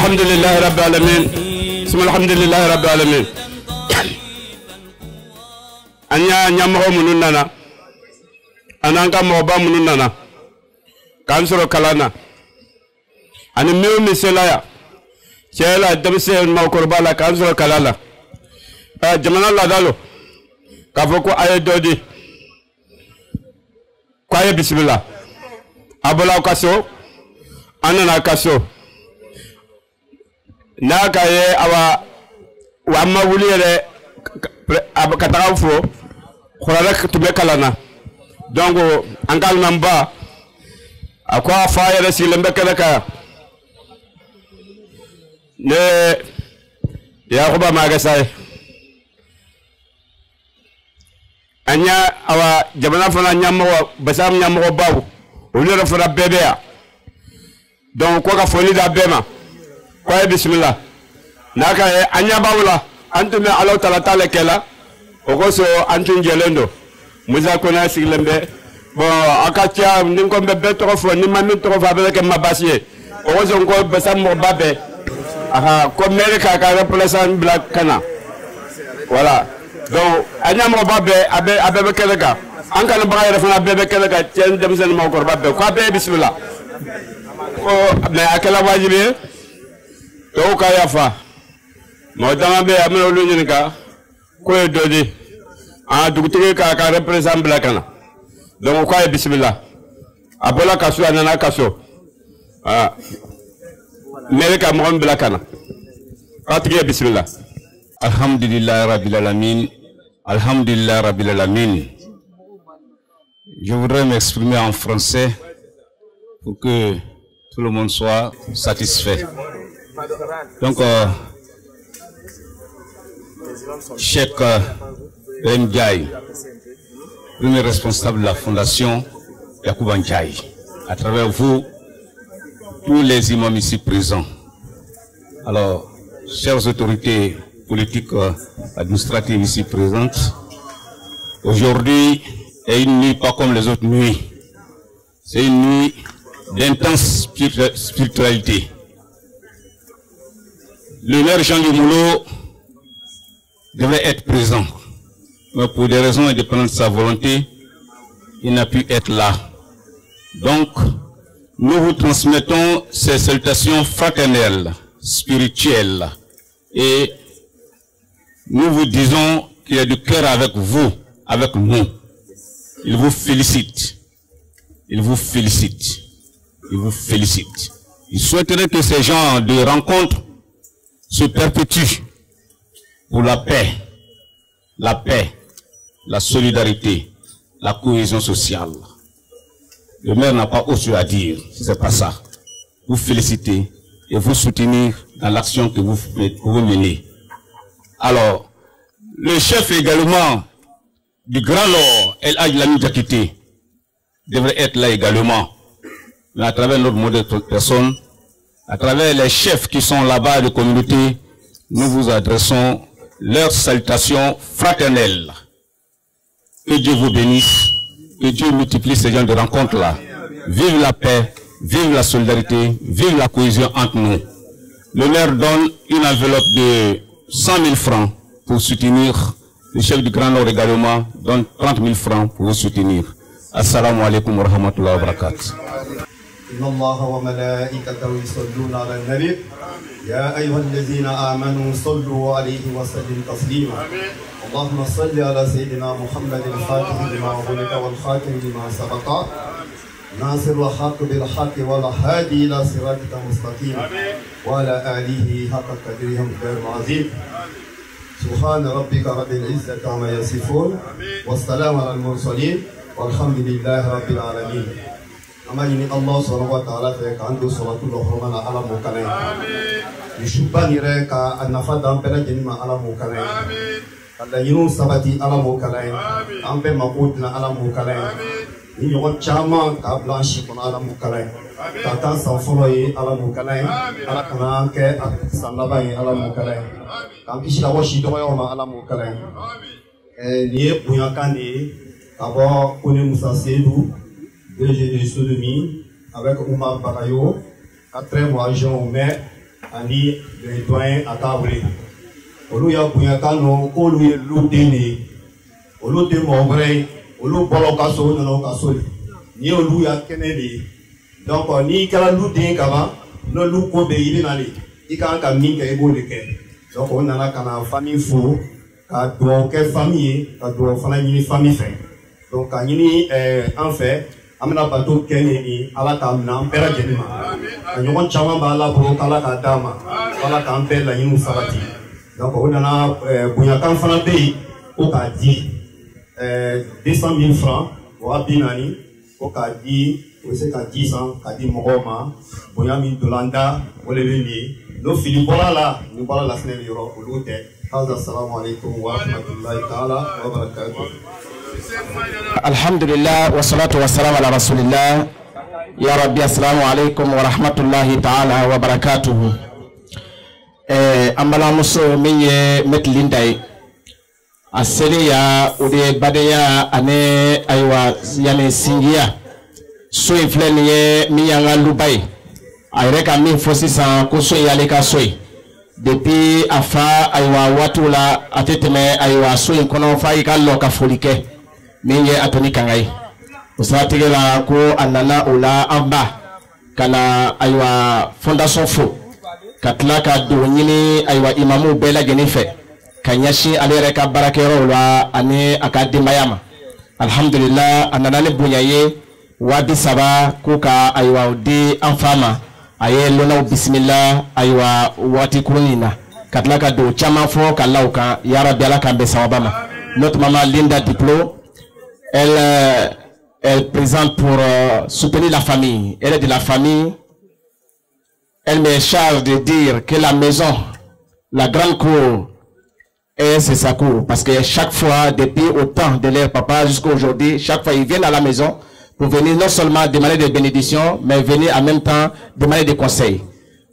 alhamdulillahi rabbil alamin. Suma alhamdulillahi rabbil alamin. Anya nyamho mununana. Ananga moba mununana. Kansoro kalana. Ani meu miselaya. Chela damse ma korbala kansoro kalala. Jamana ladalo. Kafoko aye dodi. Kwaye bismillah. Abola kaso. Anana kaso. Naka ye awa wamma wulire abakata fo khorala tube kalana donc angal namba akwa fayere silembe keleka ne ya khoba magasay anya awa jabana fana nyammo basam nyammo babu wulire fara bebea donc ko ka foni da bema quoi bismillah naka anya bawla antume Allah taala kela okoso antun jelendo muza kona siglembe bon akatia ninko bebe trofo ni mami trofo avec mabasie okoso ngo besam mo babe aha ko mereka ka remplaçant black kana voilà donc anya mo babe abe keleka anka na baga refana bebe keleka tien demsen mo ko babe ko be bismillah o mais akela wajibi to ka yafa modama be amelo lunyika ko dodi dugutike ka represent blakana donc ko bismillah abola kaso anana kaso mereka mo blakana fatike bismillah alhamdulillah rabbil alamin alhamdulillah rabbil alamin. Je voudrais m'exprimer en français pour que tout le monde soit satisfait. Donc, Cheikh Ndiaye, premier responsable de la fondation Yacouba Ndiaye, à travers vous, tous les imams ici présents. Alors, chères autorités politiques, administratives ici présentes, aujourd'hui est une nuit pas comme les autres nuits. C'est une nuit d'intense spiritualité. Le maire Jean Limoulo devait être présent, mais pour des raisons indépendantes de sa volonté, il n'a pu être là. Donc, nous vous transmettons ces salutations fraternelles, spirituelles, et nous vous disons qu'il est du cœur avec vous, avec nous. Il vous félicite. Il vous félicite. Il vous félicite. Il souhaiterait que ces genres de rencontres se perpétuent pour la paix, la solidarité, la cohésion sociale. Le maire n'a pas autre chose à dire, c'est pas ça. Vous féliciter et vous soutenir dans l'action que vous menez. Alors, le chef également du Grand Nord, El Hadj Lamine Diakité, devrait être là également. Mais à travers notre modèle de personnes, à travers les chefs qui sont là-bas de communauté, nous vous adressons leurs salutations fraternelles. Que Dieu vous bénisse, que Dieu multiplie ces genres de rencontres-là. Vive la paix, vive la solidarité, vive la cohésion entre nous. Le maire donne une enveloppe de 100 000 francs pour soutenir. Le chef du Grand Nord également donne 30 000 francs pour vous soutenir. Assalamu alaikum wa rahmatullahi wa barakatuh. إن الله وملائكته يصلون على النبي يا أيها الذين آمنوا صلوا عليه وسلموا تسليما اللهم صل على سيدنا محمد الفاتح لما أغلق والخاتم لما سبق ناصر الحق بالحق والهادي إلى صراطك المستقيم وعلى آله حق قدره ومقداره العظيم سبحان ربك رب العزة عما يصفون والسلام على المرسلين والحمد لله رب العالمين. Amayini Allah subhanahu wa ta'ala fe ka ando salatu lo hormana ala mo kale yishubani re ka anafa dam pela jenima ala mo kale kada yinu sabati ala mo kale ambe makudna ala mo kale ni yo chama ka blanchi kon ala mo kale ta tan sa folo yi ala mo kale ala kana ke sanaba yi ala mo kale kam kishila washi do yo ma ala mo kale ni e buya kani abo kone Musa Seydou DG de Sodomie, avec Oumar Barayo, 4e agent au maire, ani les doyens à Kaboulé. Olu ya Bounyakano, Olu ye Loudini, Olu de Mongré, Olu Bolokaso, Nono Kasoli, ni Olu ya Kennedy. Donc, ni Kala Loudin Kava, no Luko de Ilinali, Ika Kaminka Ebo de Ken. Donc, on a la famille fou, à quelle famille, à famille famille. Donc, quand il en fait, amena bateau Kenny, à la Kamna, Pera Genima. On a Chama Bala, Kala Kadama, Kala Kampel, la Yimu Sarati. Donc, on a Bounyakan Fanabé, au Kadi, 200 000 francs, au Abinani, au Kadi, au Kadi 100, Kadi Mohoma, Bouyami Dolanda, au Léveni, nos Philippe là, nous parlons la semaine Europe, au Loute. Assalamu alaikum wa rahmatullahi ta'ala wa barakatuh. Alhamdulillah wa salatu wa salam ala rasulillah. Ya Rabbi, assalamu alaikum wa rahmatullahi ta'ala wa barakatuh. Ambala muso minye metlindai aseli ya ude badeya ane aywa yane singia so infleni ye miyanga lubai ayreka mi fosi san ko so yale ka soy depuis afa aywa watula ateteme aywa so inkono fa ikalo ka folike minye atoni kangai usatigela ko anana ula amba kana aywa fondation fo katla ka do nyini aywa imamu bela genife kanyashi alere ka barakero wa ani akadimayama alhamdulillah anana le bunyaye wabi saba kuka aywa udi anfama aye lona bismillah aywa wati kunina katla ka do chama fo kalauka ya rabbi alaka besawabama. Notre maman Linda Diplo, elle présente pour soutenir la famille. Elle est de la famille. Elle me charge de dire que la maison, la grande cour, c'est sa cour. Parce que chaque fois, depuis au temps de leur papa jusqu'à aujourd'hui, chaque fois ils viennent à la maison pour venir non seulement demander des bénédictions, mais venir en même temps demander des conseils.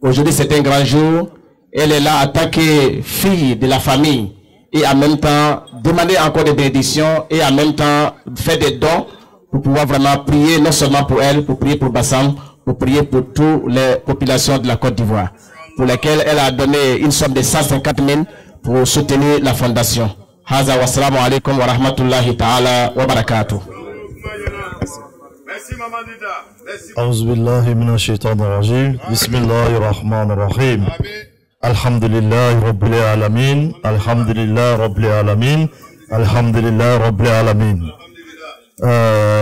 Aujourd'hui, c'est un grand jour. Elle est là en tant que fille de la famille et en même temps demander encore des bénédictions et en même temps faire des dons pour pouvoir vraiment prier non seulement pour elle, pour prier pour Bassam, pour prier pour toutes les populations de la Côte d'Ivoire, pour lesquelles elle a donné une somme de 150 000 pour soutenir la fondation. Haza wa salamu alaikum wa rahmatullahi ta'ala wa barakatuh. Merci Maman Linda. Merci. A'udhu billahi minash shaitanir rajim. Bismillahir rahmanir rahim. Alhamdulillah rabbil alamin. Alhamdulillah rabbil alamin. Alhamdulillah rabbil alamin.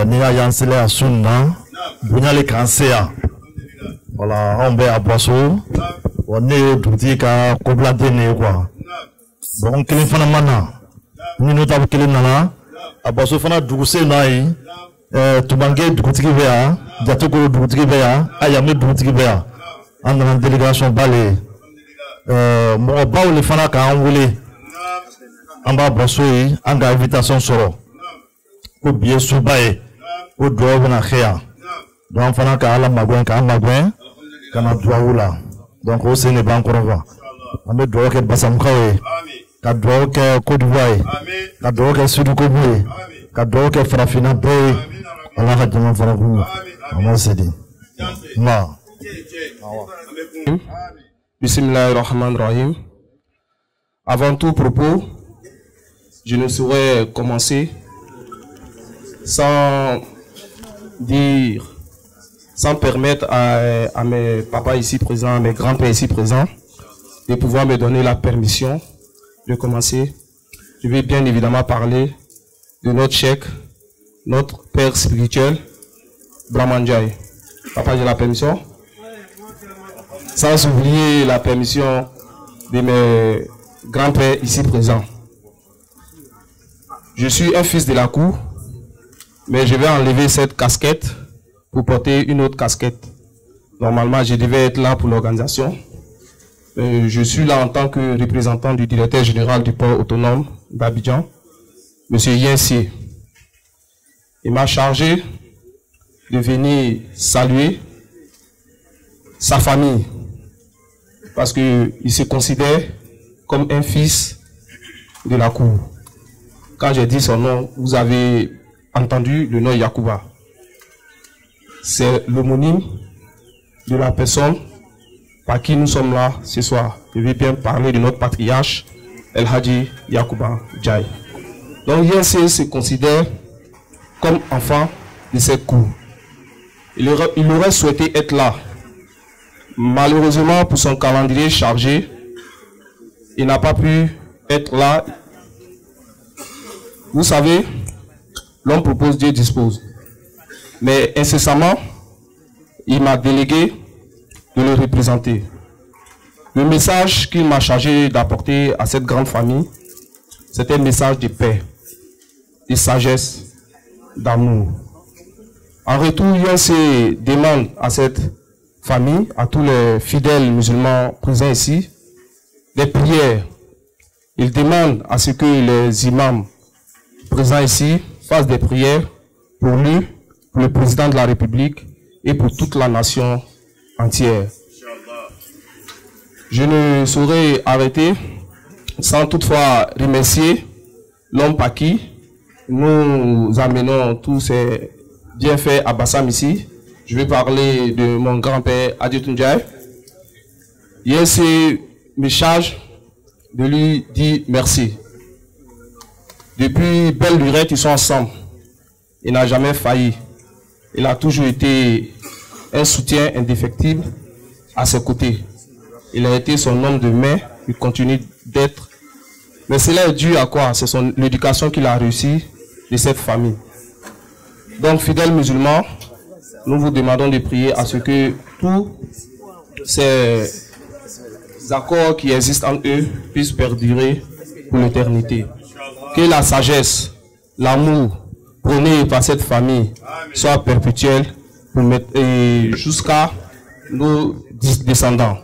Ni ayansele asunna bunyale kansea. Voilà, on va à Boisseau. On est douti ka kobla dene quoi. Bon kele fana mana. Ni no tabu kele nana. A Boisseau fana duguse nai. Tubange dugutigi beya, Jatoko dugutigi beya, Ayame dugutigi beya. En dans la délégation balé. Mon baou le fana ka envolé. En bas Boisseau, en ga invitation soro. Ko biye soubaye. Ko doa na khia. Donc fana ka ala magwen ka magwen kana doaoula. Donc au Sénégal ba encore va. Ame doa ke Bassam Kawe. Ka doa ke Côte d'Ivoire. Ka doa ke Sud Kobo. Ka doa ke Farafina Boy. Allah a demandé pour vous. On s'est dit. Non. Bismillahirrahmanirrahim. Avant tout propos, je ne saurais commencer sans dire, sans permettre à mes papas ici présents, mes grands-pères ici présents, de pouvoir me donner la permission de commencer. Je vais bien évidemment parler de notre cheikh, notre père spirituel, Brahmanjai. Papa, j'ai la permission? Sans oublier la permission de mes grands-pères ici présents. Je suis un fils de la cour, mais je vais enlever cette casquette pour porter une autre casquette. Normalement, je devais être là pour l'organisation. Je suis là en tant que représentant du directeur général du port autonome d'Abidjan, M. Yensi. Il m'a chargé de venir saluer sa famille parce qu'il se considère comme un fils de la cour. Quand j'ai dit son nom, vous avez entendu le nom Yacouba. C'est l'homonyme de la personne par qui nous sommes là ce soir. Je vais bien parler de notre patriarche, El Hadji Yacouba Ndiaye. Donc YNC se considère comme enfant de cette cour. Il aurait souhaité être là. Malheureusement, pour son calendrier chargé, il n'a pas pu être là. Vous savez, l'homme propose, Dieu dispose. Mais incessamment, il m'a délégué de le représenter. Le message qu'il m'a chargé d'apporter à cette grande famille, c'est un message de paix, de sagesse, d'amour. En retour, YNC demande à cette famille, à tous les fidèles musulmans présents ici, des prières. Il demande à ce que les imams présents ici fassent des prières pour lui, pour le président de la République et pour toute la nation entière. Je ne saurais arrêter sans toutefois remercier l'homme par qui nous amenons tous ces bienfaits à Bassam ici. Je vais parler de mon grand-père Adjetou Ndiaye. YNC me charge de lui dire merci. Depuis belle lurette, ils sont ensemble. Il n'a jamais failli. Il a toujours été un soutien indéfectible à ses côtés. Il a été son homme de main, il continue d'être. Mais cela est dû à quoi? C'est l'éducation qu'il a réussi de cette famille. Donc, fidèles musulmans, nous vous demandons de prier à ce que tous ces accords qui existent entre eux puissent perdurer pour l'éternité. Que la sagesse, l'amour prôné par cette famille soit perpétuel jusqu'à nos descendants.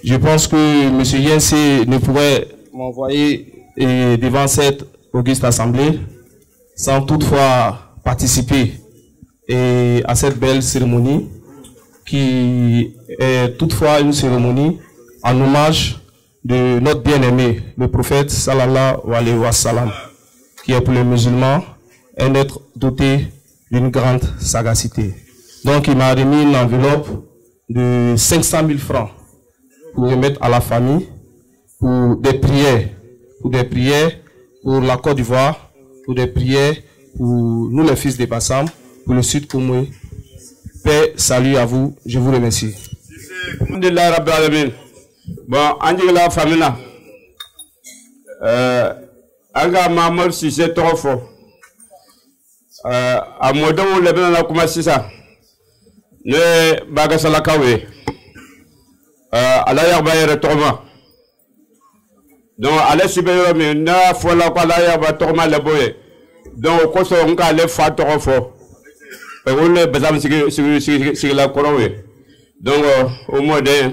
Je pense que M. YNC ne pourrait m'envoyer devant cette auguste assemblée sans toutefois participer à cette belle cérémonie qui est toutefois une cérémonie en hommage de notre bien-aimé, le prophète sallallahu alayhi wa sallam, qui est pour les musulmans un être doté d'une grande sagacité. Donc il m'a remis une enveloppe de 500 000 francs pour remettre à la famille pour des prières, pour la Côte d'Ivoire, pour des prières pour nous les fils de Bassam, pour le Sud Koumoui. Paix, salut à vous, je vous remercie. Bon, Angela Famina, Anga Mamor si c'est trop fort. À Modon, le bien à commencer ça. Ne bagasala kawe. À l'arrière, retournement. Donc, à la supérieure, mais n'a fola quoi l'arrière, retournement le boye. Donc, au cours on a les fat trop fort. Et on est besoin de la couronne. Donc, au moins d'un.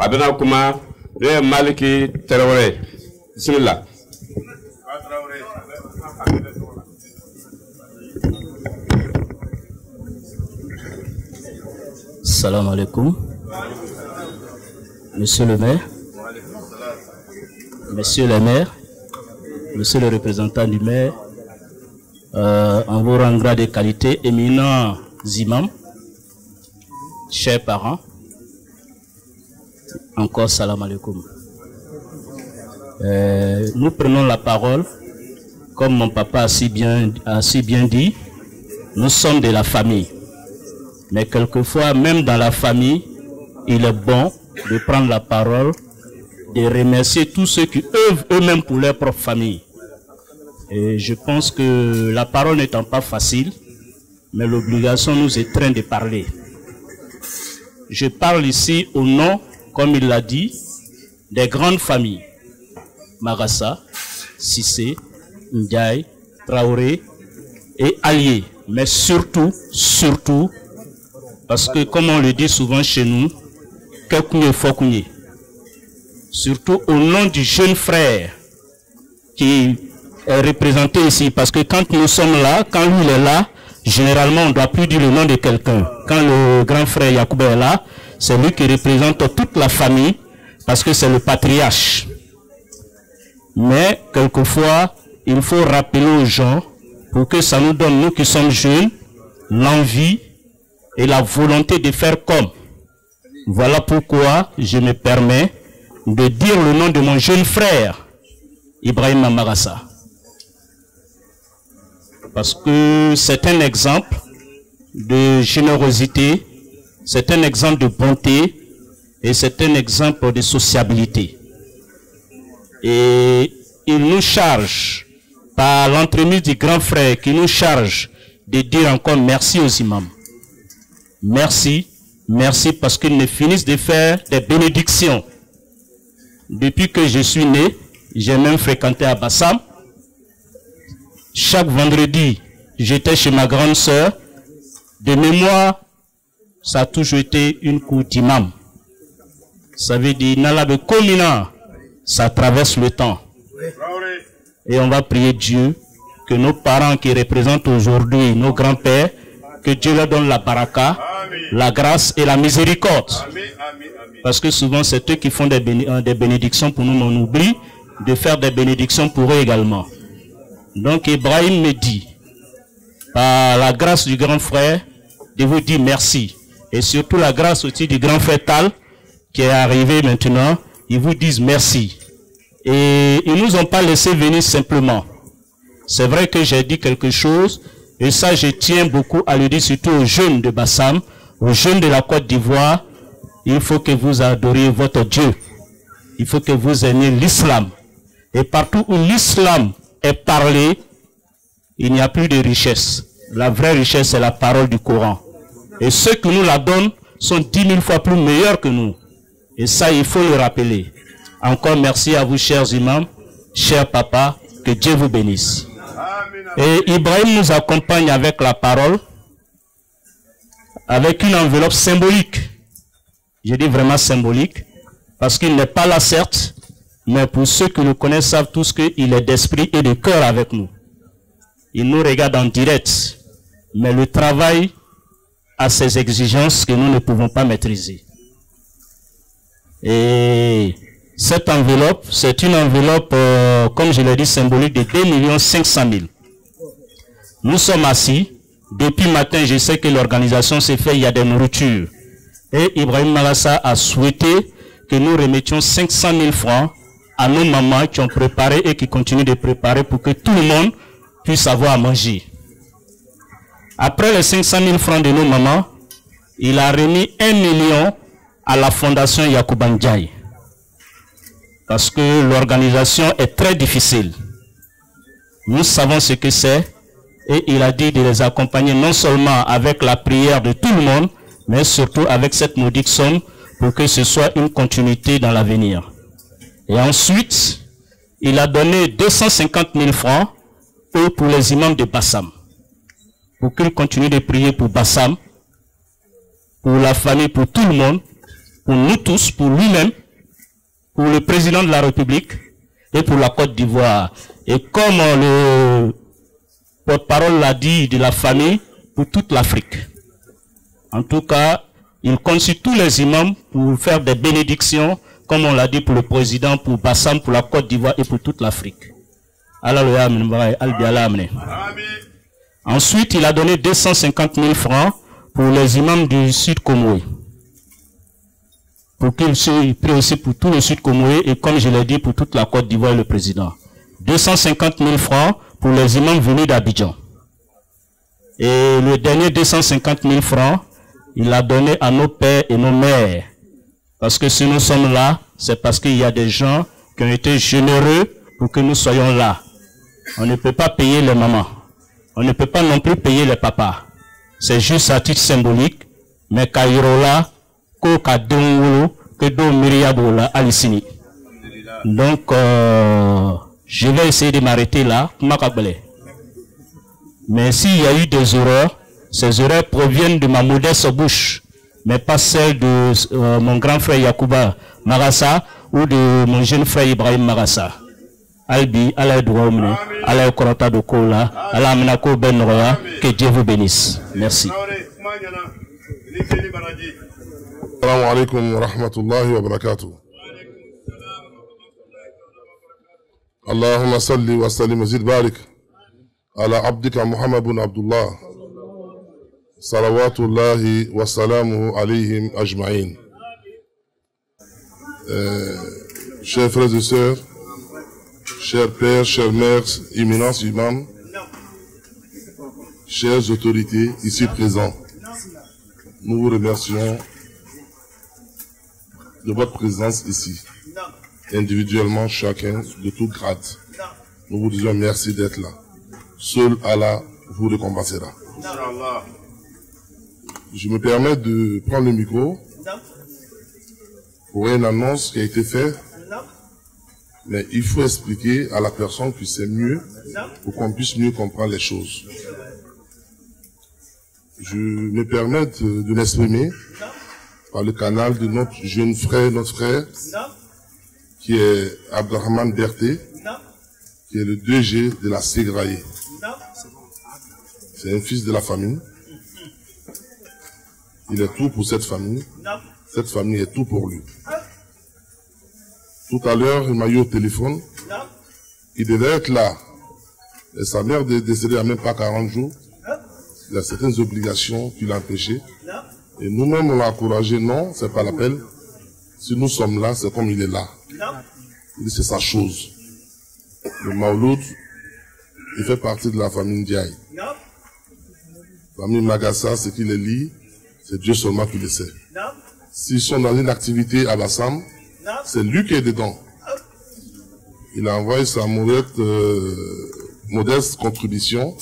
Abena kuma le Maliki Traoré. Bismillah. Salam alaikum. Monsieur le maire, monsieur le maire, monsieur le représentant du maire, en vous rendant des qualités, éminents imams, chers parents, encore salam alaikum. Nous prenons la parole, comme mon papa a si bien dit, nous sommes de la famille. Mais quelquefois, même dans la famille, il est bon de prendre la parole, de remercier tous ceux qui œuvrent eux-mêmes pour leur propre famille. Et je pense que la parole n'étant pas facile, mais l'obligation nous étreint de parler. Je parle ici au nom, comme il l'a dit, des grandes familles. Marassa, Sissé, Ndiaye, Traoré et alliés. Mais surtout, parce que comme on le dit souvent chez nous, surtout au nom du jeune frère qui est représenté ici. Parce que quand nous sommes là, quand lui il est là, généralement on ne doit plus dire le nom de quelqu'un. Quand le grand frère Yacouba est là, c'est lui qui représente toute la famille, parce que c'est le patriarche. Mais quelquefois, il faut rappeler aux gens, pour que ça nous donne, nous qui sommes jeunes, l'envie et la volonté de faire comme. Voilà pourquoi je me permets de dire le nom de mon jeune frère, Ibrahim Marassa. Parce que c'est un exemple de générosité, c'est un exemple de bonté et c'est un exemple de sociabilité. Et il nous charge, par l'entremise du grand frère, qui nous charge de dire encore merci aux imams. Merci, merci parce qu'ils ne finissent de faire des bénédictions. Depuis que je suis né, j'ai même fréquenté à Bassam. Chaque vendredi, j'étais chez ma grande sœur. De mémoire, ça a toujours été une cour d'imam. Ça veut dire, Nala de Komina, ça traverse le temps. Et on va prier Dieu que nos parents qui représentent aujourd'hui nos grands-pères, que Dieu leur donne la baraka, la grâce et la miséricorde. Parce que souvent c'est eux qui font des bénédictions pour nous, mais on oublie de faire des bénédictions pour eux également. Donc Ibrahim me dit, par la grâce du grand frère, de vous dire merci. Et surtout la grâce aussi du grand frère Tal, qui est arrivé maintenant, ils vous disent merci. Et ils ne nous ont pas laissé venir simplement. C'est vrai que j'ai dit quelque chose, et ça je tiens beaucoup à le dire surtout aux jeunes de Bassam, aux jeunes de la Côte d'Ivoire. Il faut que vous adoriez votre Dieu. Il faut que vous aimiez l'islam. Et partout où l'islam est parlé, il n'y a plus de richesse. La vraie richesse, c'est la parole du Coran. Et ceux qui nous la donnent sont 10 000 fois plus meilleurs que nous. Et ça, il faut le rappeler. Encore merci à vous, chers imams, chers papas, que Dieu vous bénisse. Et Ibrahim nous accompagne avec la parole, avec une enveloppe symbolique. Je dis vraiment symbolique, parce qu'il n'est pas là certes, mais pour ceux qui le connaissent savent tous qu'il est d'esprit et de cœur avec nous. Il nous regarde en direct, mais le travail a ses exigences que nous ne pouvons pas maîtriser. Et cette enveloppe, c'est une enveloppe, comme je l'ai dit, symbolique de 2 500 000. Nous sommes assis. Depuis matin, je sais que l'organisation s'est faite, il y a des nourritures. Et Ibrahim Marassa a souhaité que nous remettions 500 000 francs à nos mamans qui ont préparé et qui continuent de préparer pour que tout le monde puisse avoir à manger. Après les 500 000 francs de nos mamans, il a remis 1 million à la fondation Yacouba Ndiaye. Parce que l'organisation est très difficile. Nous savons ce que c'est. Et il a dit de les accompagner non seulement avec la prière de tout le monde, mais surtout avec cette modique somme pour que ce soit une continuité dans l'avenir. Et ensuite, il a donné 250 000 francs pour les imams de Bassam. Pour qu'ils continuent de prier pour Bassam, pour la famille, pour tout le monde, pour nous tous, pour lui-même, pour le président de la République et pour la Côte d'Ivoire. Et comme le porte-parole l'a dit, de la famille, pour toute l'Afrique. En tout cas, il compte sur tous les imams pour faire des bénédictions, comme on l'a dit pour le président, pour Bassam, pour la Côte d'Ivoire et pour toute l'Afrique. Ensuite, il a donné 250 000 francs pour les imams du Sud Comoé. Pour qu'ils se prient aussi pour tout le Sud Comoé et comme je l'ai dit, pour toute la Côte d'Ivoire et le président. 250 000 francs pour les imams venus d'Abidjan. Et le dernier 250 000 francs, il l'a donné à nos pères et nos mères. Parce que si nous sommes là, c'est parce qu'il y a des gens qui ont été généreux pour que nous soyons là. On ne peut pas payer les mamans. On ne peut pas non plus payer les papas. C'est juste à titre symbolique. Mais Kairola, Koka Dongolo, Kedo Miriabola, Alisini. Donc, je vais essayer de m'arrêter là. Mais s'il y a eu des erreurs, ces erreurs proviennent de ma modeste bouche, mais pas celles de mon grand frère Yacouba Marassa ou de mon jeune frère Ibrahim Marassa. Albi, Allah Douaoumne, Allah Korota de Kola, Allah Amenako Ben Roya, que Dieu vous bénisse. Merci. Assalamu alaikum wa rahmatullahi wa barakatuh. Allahumma salli wa sallim wa zid barik ala abdika Muhammad bin Abdullah salawatullahi wa salamuhu alayhim ajma'in. chers frères et sœurs, chers pères, chères mères, éminents imams, chères autorités ici présents, nous vous remercions de votre présence ici, individuellement chacun de tout grade. Nous vous disons merci d'être là. Seul Allah vous récompensera. Je me permets de prendre le micro pour une annonce qui a été faite, mais il faut expliquer à la personne que c'est mieux pour qu'on puisse mieux comprendre les choses. Je me permets de l'exprimer par le canal de notre jeune frère, notre frère, qui est Abdrahman Berté, qui est le 2G de la Ségraïe. C'est un fils de la famille. Il est tout pour cette famille. Cette famille est tout pour lui. Tout à l'heure, il m'a eu au téléphone. Il devait être là. Et sa mère est décédée il n'y a même pas 40 jours. Il a certaines obligations qui l'empêchaient. Et nous-mêmes, on l'a encouragé. Non, c'est pas l'appel. Si nous sommes là, c'est comme il est là. Il dit c'est sa chose. Le Maouloud, il fait partie de la famille Ndiaye. La famille Magassa, ce qui les lie, c'est Dieu seulement qui le sait. S'ils sont dans une activité à Bassam, c'est lui qui est dedans. Il a envoyé sa modeste contribution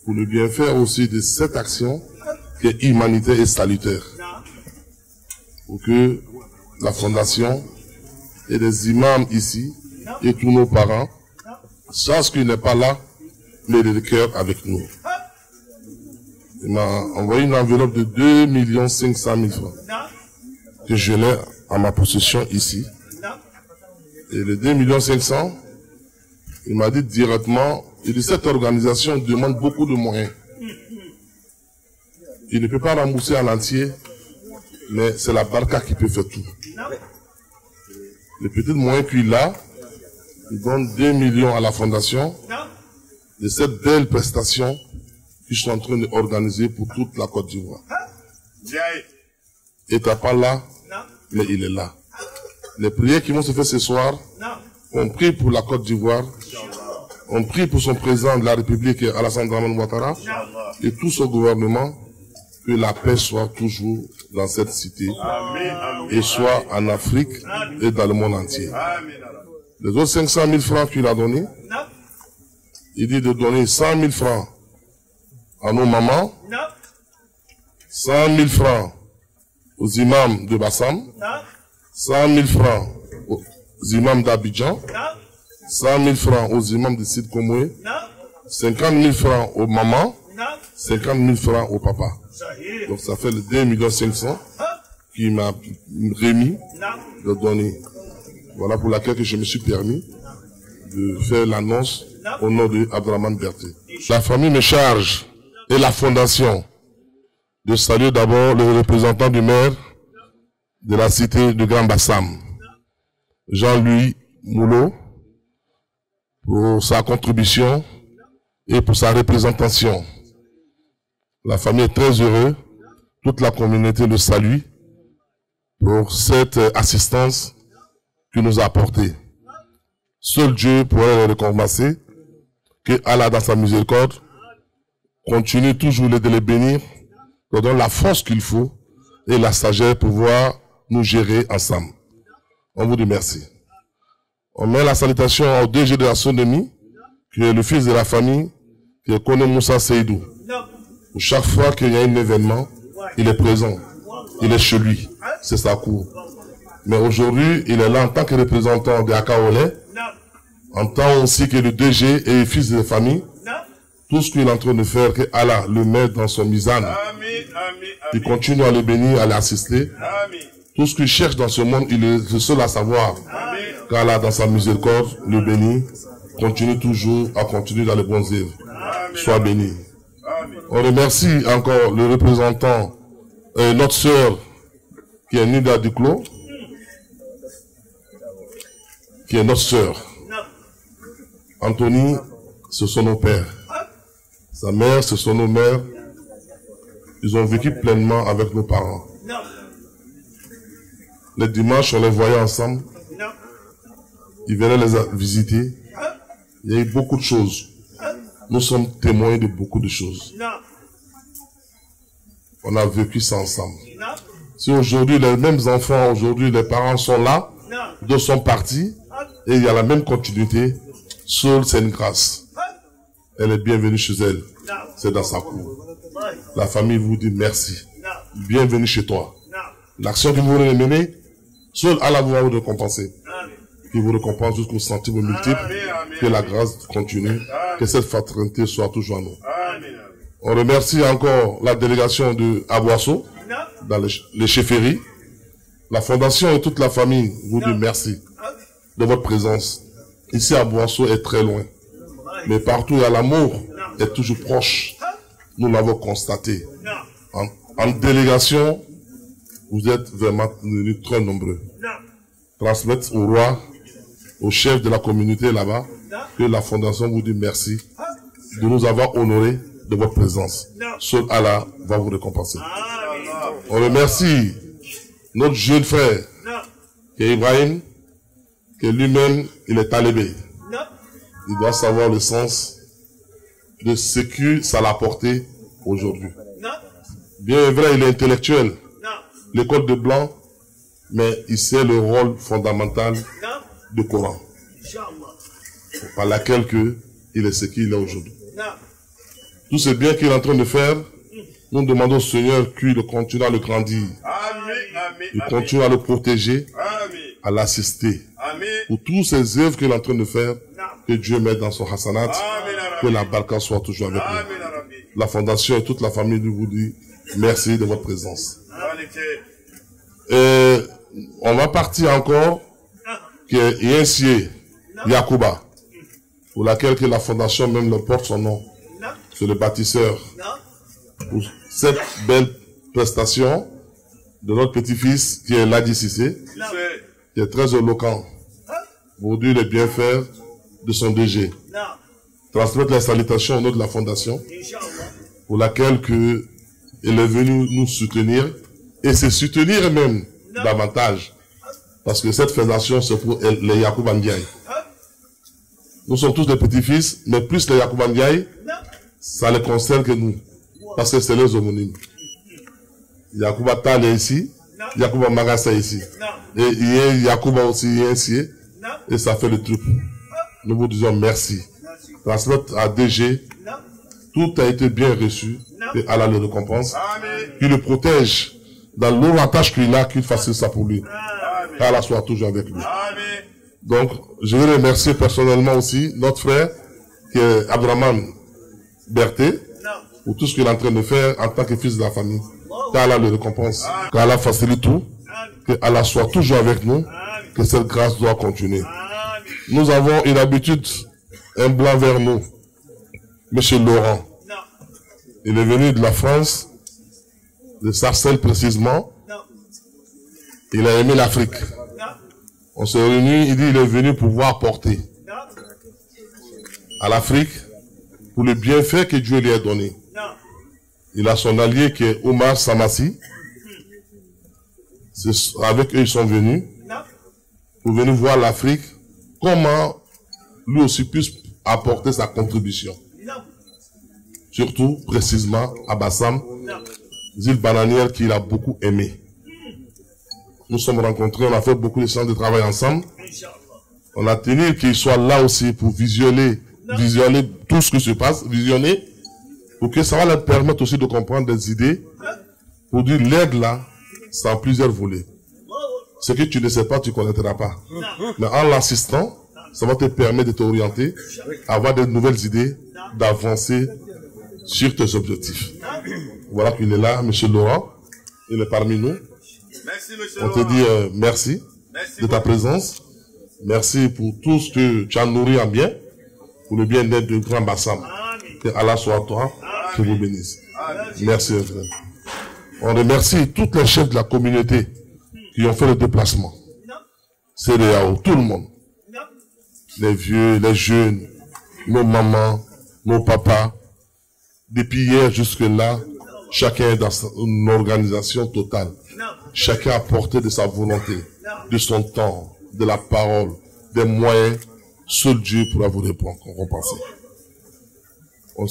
pour le bienfait aussi de cette action qui est humanitaire et salutaire. Pour que la fondation et les imams ici et tous nos parents sachent qu'il n'est pas là, mais il est de cœur avec nous. Il m'a envoyé une enveloppe de 2 500 000 francs que je l'ai à ma possession ici. Et les 2 500 000, il m'a dit directement, il dit cette organisation demande beaucoup de moyens. Il ne peut pas rembourser en entier, mais c'est la barca qui peut faire tout. Les petits moyens qu'il a, il donne 2 millions à la fondation de cette belle prestation qu'ils sont en train d'organiser pour toute la Côte d'Ivoire. Il n'est pas là, mais il est là. Les prières qui vont se faire ce soir, on prie pour la Côte d'Ivoire, on prie pour son président de la République, Alassane Dramane Ouattara, et tout son gouvernement, que la paix soit toujours dans cette cité, et soit en Afrique et dans le monde entier. Les autres 500 000 francs qu'il a donnés, il dit de donner 100 000 francs à nos mamans, 100 000 francs aux imams de Bassam, 100 000 francs aux imams d'Abidjan, 100 000 francs aux imams de Sid Komoué, 50 000 francs aux mamans, 50 000 francs au papa. Donc ça fait le 2 500 000 qu'il m'a remis de donner. Voilà pour laquelle que je me suis permis de faire l'annonce au nom de Abdrahman Berté. La famille me charge et la fondation de saluer d'abord le représentant du maire de la cité de Grand Bassam, Jean-Louis Moulot, pour sa contribution et pour sa représentation. La famille est très heureuse, toute la communauté le salue pour cette assistance qu'il nous a apportée. Seul Dieu pourrait le récompenser, que Allah dans sa miséricorde continue toujours de les bénir, leur donne la force qu'il faut et la sagesse pour pouvoir nous gérer ensemble. On vous dit merci. On met la salutation au DG de la Sonomie, qui est le fils de la famille, qui est Kone Moussa Seydou. Chaque fois qu'il y a un événement, il est présent. Il est chez lui. C'est sa cour. Mais aujourd'hui, il est là en tant que représentant de Akaolé, en tant aussi que le DG et le fils de la famille. Tout ce qu'il est en train de faire, que Allah le met dans son misane. Il continue à le bénir, à l'assister. Tout ce qu'il cherche dans ce monde, il est le seul à savoir. Qu'Allah, dans sa miséricorde, le bénit. Continue toujours à continuer dans les bonnes œuvres. Sois béni. On remercie encore le représentant, notre sœur, qui est Nida Duclos, qui est notre sœur. Anthony, ce sont nos pères. Sa mère, ce sont nos mères. Ils ont vécu pleinement avec nos parents. Les dimanches, on les voyait ensemble. Ils venaient les visiter. Il y a eu beaucoup de choses. Nous sommes témoins de beaucoup de choses. On a vécu ça ensemble. Si aujourd'hui, les mêmes enfants, aujourd'hui, les parents sont là, deux sont partis, et il y a la même continuité, seule c'est une grâce. Elle est bienvenue chez elle. C'est dans sa cour. La famille vous dit merci. Bienvenue chez toi. L'action que vous voulez mener, seul Allah va vous récompenser. Qui vous récompense jusqu'au centime multiple. Que la grâce continue. Que cette fraternité soit toujours à nous. On remercie encore la délégation de Abouasso, dans les chefferies. La fondation et toute la famille vous dit merci de votre présence. Ici, Abouasso est très loin. Mais partout, il y a l'amour est toujours proche. Nous l'avons constaté. En délégation, vous êtes vraiment venus très nombreux. Transmettre au roi, au chef de la communauté là-bas, que la fondation vous dit merci de nous avoir honorés de votre présence. Seul Allah va vous récompenser. On remercie notre jeune frère, qui est Ibrahim, que lui-même, il est talibé. Il doit savoir le sens de ce que ça l'a apporté aujourd'hui. Bien vrai, il est intellectuel, l'école de blanc, mais il sait le rôle fondamental du Coran, par laquelle il est ce qu'il est aujourd'hui. Tout ce bien qu'il est en train de faire, nous demandons au Seigneur qu'il continue à le grandir, qu'il continue à le protéger, à l'assister. Pour tous ces œuvres qu'il est en train de faire, que Dieu mette dans son hasanat, que la baraka soit toujours avec nous. La fondation et toute la famille vous dit merci de votre présence. Et on va partir encore, qui est Yensié Yacouba, pour laquelle que la fondation même le porte son nom. C'est le bâtisseur. Pour cette belle prestation de notre petit-fils qui est Ladi Sissé, qui est très éloquent pour dire les bienfaits de son DG. Transmettre les salutations au nom de la fondation, pour laquelle il est venu nous soutenir, et se soutenir même davantage. Parce que cette fondation, c'est pour les Yacouba Ndiaye. Nous sommes tous des petits-fils, mais plus les Yacouba Ndiaye, ça les concerne que nous. Parce que c'est les homonymes. Yacouba Tal est ici, Yacouba Magassa est ici. Et Yacouba aussi est ici. Et ça fait le truc. Nous vous disons merci. Transmettre à DG, tout a été bien reçu. Et Allah le récompense. Qu'il le protège dans l'avantage qu'il a, qu'il fasse ça pour lui. Allah soit toujours avec lui. Donc, je veux remercier personnellement aussi notre frère, qui est Abraham Berthe, pour tout ce qu'il est en train de faire en tant que fils de la famille. Qu'Allah le récompense. Qu'Allah facilite tout. Que Allah soit toujours avec nous. Que cette grâce doit continuer. Nous avons une habitude, un blanc vers nous. Monsieur Laurent. Il est venu de la France, de Sarcelles précisément. Il a aimé l'Afrique. On s'est réunis, il dit il est venu pour pouvoir porter à l'Afrique pour le bienfait que Dieu lui a donné. Il a son allié qui est Omar Samassi. Avec eux, ils sont venus pour venir voir l'Afrique, comment lui aussi puisse apporter sa contribution. Surtout, précisément, à Bassam, île bananière qu'il a beaucoup aimé. Nous sommes rencontrés, on a fait beaucoup de séances de travail ensemble. On a tenu qu'il soit là aussi pour visionner tout ce qui se passe, visionner, pour que ça va leur permettre aussi de comprendre des idées, pour dire l'aide là, c'est en plusieurs volets. Ce que tu ne sais pas, tu ne connaîtras pas. Mais en l'assistant, ça va te permettre de t'orienter, avoir de nouvelles idées, d'avancer sur tes objectifs. Voilà qu'il est là, M. Laurent, il est parmi nous. On te dit merci de ta présence. Merci pour tout ce que tu as nourri en bien, pour le bien-être du Grand Bassam. Que Allah soit à toi, que vous bénisse. Merci, frère. On remercie tous les chefs de la communauté qui ont fait le déplacement. C'est tout le monde. Les vieux, les jeunes, nos mamans, nos papas. Depuis hier jusque là, Chacun est dans une organisation totale. Chacun a apporté de sa volonté, de son temps, de la parole, des moyens. Seul Dieu pourra vous récompenser. On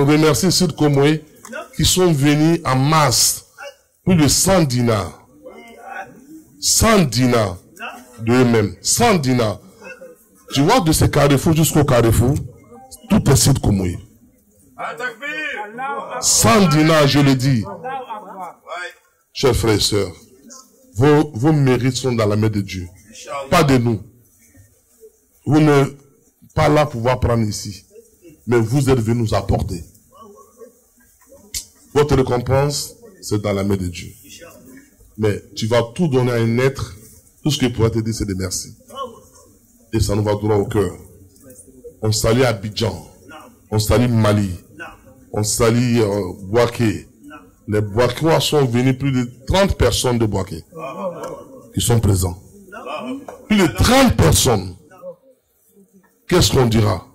remercie ceux de Komoué qui sont venus en masse. Plus de 100 dinars. 100 dinars d'eux-mêmes. 100 dinars. Tu vois, de ces carrefours jusqu'au carrefour, tout est Sid Komoué. 100 dinars, je le dis. Chers frères et sœurs, vos mérites sont dans la main de Dieu. Pas de nous. Vous n'êtes pas là pour pouvoir prendre ici. Mais vous êtes venus nous apporter. Votre récompense, c'est dans la main de Dieu. Mais tu vas tout donner à un être. Tout ce qu'il pourrait te dire, c'est de merci. Et ça nous va droit au cœur. On salue Abidjan. On salue Mali. On salue Bouaké. Les Bouakéois sont venus, plus de 30 personnes de Bouaké qui sont présents. Plus de 30 personnes. Qu'est-ce qu'on dira?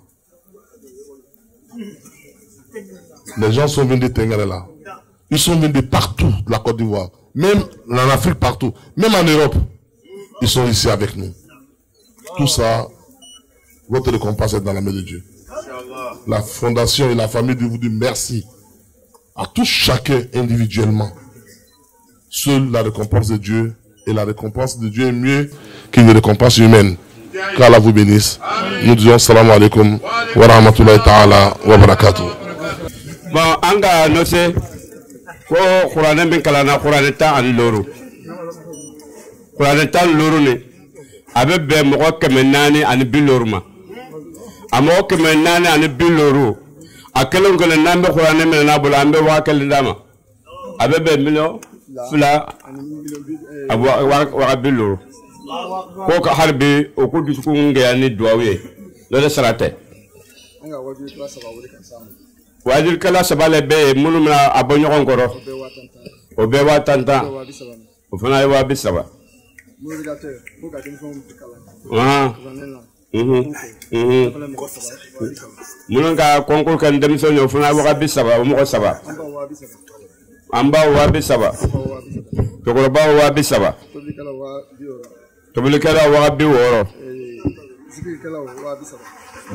Les gens sont venus de Tengarela. Ils sont venus de partout, de la Côte d'Ivoire. Même en Afrique, partout. Même en Europe. Ils sont ici avec nous. Tout ça, votre récompense est dans la main de Dieu. La fondation et la famille vous disent merci à tous chacun individuellement. Seule la récompense de Dieu, et la récompense de Dieu est mieux qu'une récompense humaine. Qu'Allah vous bénisse. Nous disons salam alaikum wa rahmatullahi ta'ala wa barakatuh. Bon, anga no se ko Qur'an bin kalana Qur'an ta an loro. Qur'an ta loro ne abe be mo ko menani an bilorma. Amo ko menani an biloro. Akelo ngol nambe Qur'an men na bula ambe wa kal dama. Abe be milo fula wa biloro. Ko ka harbi o ko dusu ko nge ani duawe. Lo de sarate. Anga wabi class ba wuri kan samu. Wajil kala sabale be mulumna abonyo ngoro o be wa tanta o fana wa bisaba mulunga konkol kan demso no fana wa bisaba o mo saba amba wa bisaba to ko ba wa bisaba to bi kala wa bi woro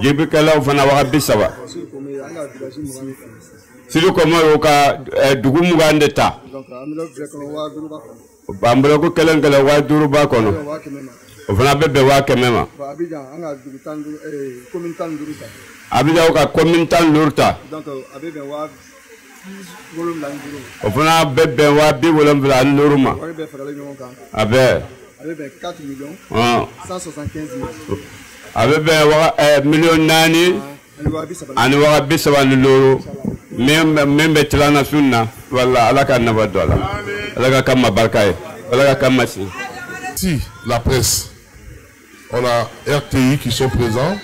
jibi kala fana wa bisaba silu ko mo ka dugu mugande ta bambolo ko kelen kala wa duru ba kono o fana bebe wa kemema abija ka komintan lurta o fana bebe wa bi wolom bla luruma abe 4 millions 175 000 avec million nani ani wa bisaba lolo même betlana sunna wala alaka nabadola alaka kama barkaye alaka kama si. Si la presse, on a RTI qui sont présents,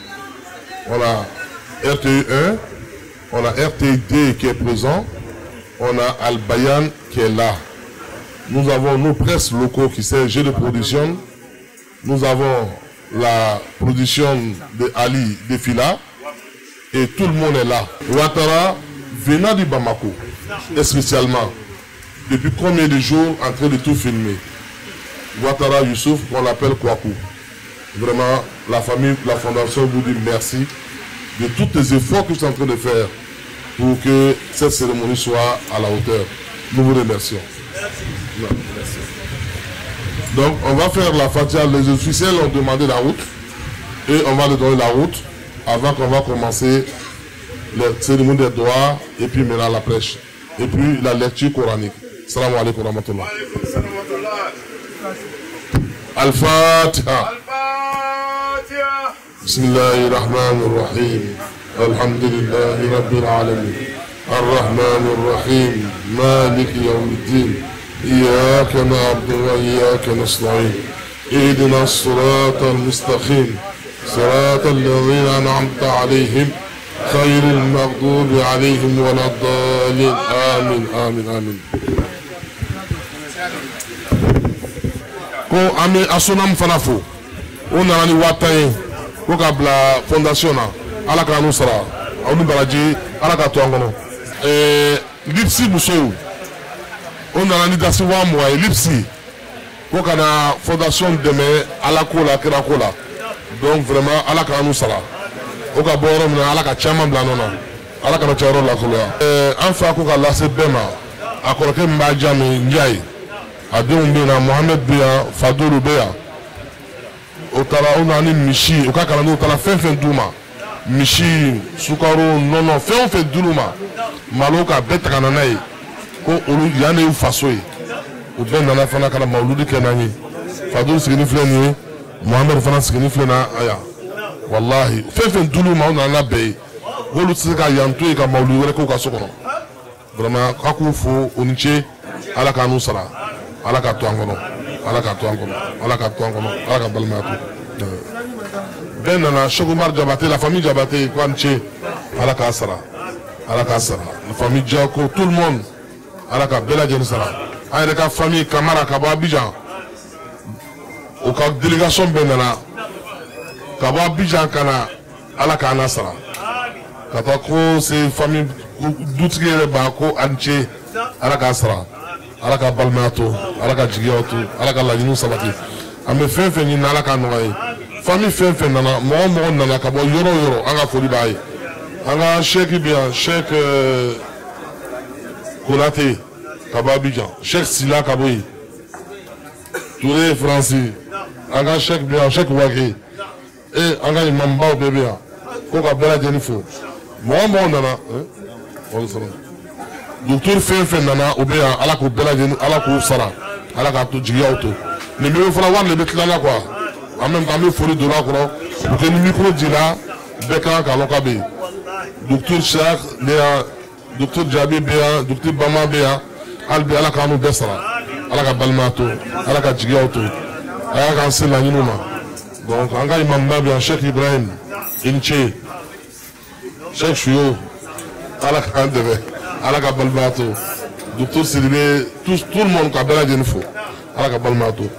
on a RTI 1, on a RTI 2 qui est présent, on a Al Bayan qui est là. Nous avons nos presses locaux qui sont G de production, nous avons la production de Ali de Fila et tout le monde est là. Ouattara venant du Bamako, spécialement, depuis combien de jours en train de tout filmer. Ouattara Youssouf, qu'on l'appelle Kouakou. Vraiment, la famille, la fondation vous dit merci de tous les efforts que vous êtes en train de faire pour que cette cérémonie soit à la hauteur. Nous vous remercions. Merci. Donc, on va faire la Fatiha. Les officiels ont demandé la route et on va leur donner la route avant qu'on va commencer la cérémonie des doigts et puis maintenant la prêche et puis la lecture coranique. Salam alaikum wa rahmatullah. Al-Fatiha. Bismillahirrahmanirrahim. Alhamdulillahi Rabbil Alamin. Ar-Rahmanir-Rahim. Malik Yawmiddin. إياك نعبد وإياك نستعين اهدنا الصراط المستقيم صراط الذين أنعمت عليهم غير المغضوب عليهم ولا الضالين آمين آمين آمين. Ko ami asonam fanafo on a ni wataye ko kabla fondation na ala ka no sara onu baraji ala ka to ngono Lipsi Boussou. On a l'anidasi wa moi Lipsi. Pour qu'on a fondation demain à la cola, Kirakola. Donc vraiment, à la Kanou Sala. Au Gaborom, à la Kachama Blanona. À la Kanacharo la Kola. En fait, qu'on a lassé Bema. À Koroke Mbadjame Ndiaye. À Deoumbena, Mohamed Bia, Fadou Bea. Au Tala, on a une Michi. Au Kakalano, au Tala, fin Douma. Michi, Soukaro, non, fin Doulouma. Maloka, Beta Kananaï. Ko olu yane u fasoye u ben nana fana kana mauludi kenani Fadou sigini fleni Mohamed fana sigini flena aya wallahi fefen dulu ma ona na be wolu tsika yanto ka mauludi wala ko ka sokono vraiment kaku fo oniche ala kanu sara ala ka to angono ala ka to angono ala ka to angono ala ka balmatu ben nana Chogomar Diabaté la famille Diabaté kwanche ala ka sara la famille Diako tout le monde Alaka Bela Jenisara. Avec la famille Kamara Kaba Abidjan. Au cas de délégation Benana. Kaba Abidjan Kana Alaka Anasara. Katako, c'est famille Doutri Bako Anche Alaka Asara. Alaka Balmato, Alaka Djigioto, Alaka Lagino Sabati. Ame Fenfeni Nalaka Noaï. Famille Fenfen Nana, Mon Nana Kabo Yoro, Anga Folibaï. Anga Cheikh bien, Cheikh. Konaté, Kaba Abidjan, Cheikh Sila Kaboui, Touré Francis, Anga Cheikh bien, Cheikh Wagé, et Anga Imamba au bébé, Koka Bela Jenifo. Moi, Nana, Docteur Fen Nana, au béa, Alako Bela Jenifo, Alako Sara, Alaka Djigiaoto. Mais il faut avoir les bêtes là, quoi. En même temps, il faut de là, quoi. Pour que le micro dit là, Bekan Kalokabe. Docteur Cheikh, Léa. Docteur Djabi Béa, Docteur Bama Béa, Albi Alaka nous Bessara, Alaka Balmato, Alaka Djigiaoto, Alaka Nsela Ninouma. Donc, Anga Imam Babia, Cheikh Ibrahim, Inche, Cheikh Chouyo, Alaka Andeve, Alaka Balmato, Docteur Sidibé, tout le monde qui a Bela Jenifo, Alaka Balmato.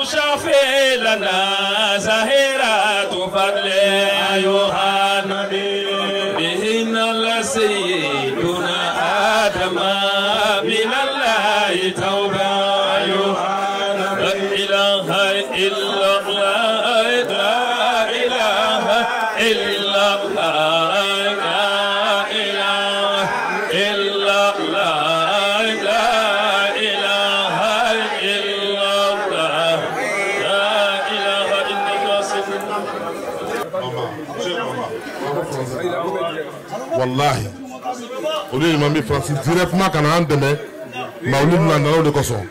تشافي لنا زهيرات فضل أيها النبي بهن لسيدنا آدم من الله توبة أيها النبي لا إله إلا الله لا إله إلا الله لا إله إلا الله لا إله إلا الله لا إله إلا الله Wallahi. Au lieu de m'amener Francis directement quand on a demain, Maoulid Nandalo de Koson.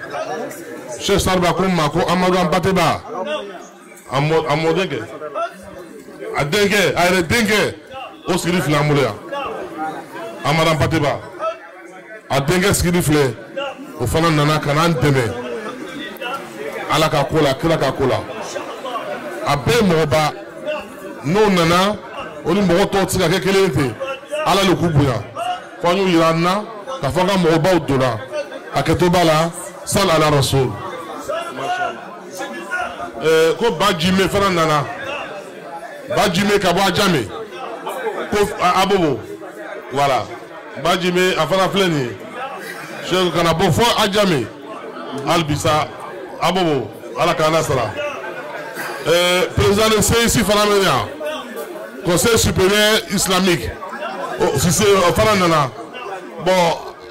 Cheikh Sarba Koum Mako, Amadou Ampateba. Amodenge. Adenge, Aire Denge. Au Skirif Lamouria. Amadou Ampateba. Adenge Skirif Le. Au Fanan Nana Kanan demain. Alaka Kola, Kiraka Kola. Abe Moba. Non Nana. o ni mɔgɔ tɔw tɛ se ka kɛ kelen ten ala le k'u bonya fɔ an y'u yira an na k'a fɔ an ka mɔgɔbaw donna a kɛtɔ b'a la sal ala rasul ko ba jime fana nana ba jime ka bɔ Adjamé ko abobo voilà ba jime a fana filɛ nin ye seku kana bɔ fɔ Adjamé albisa abobo ala k'an nasara président de CIC fana bɛ yan conseil supérieur islamique Cissé fana nana bon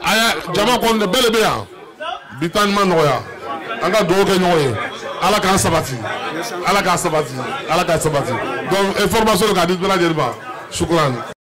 aya jama kɔni bɛɛ de bɛ yan bi taa ɲuman nɔgɔya an ka dugawu kɛ ɲɔgɔn ye ala k'an sabati ala k'an sabati ala k'an sabati donc information k'a di bɛɛ lajɛlen ma shukran.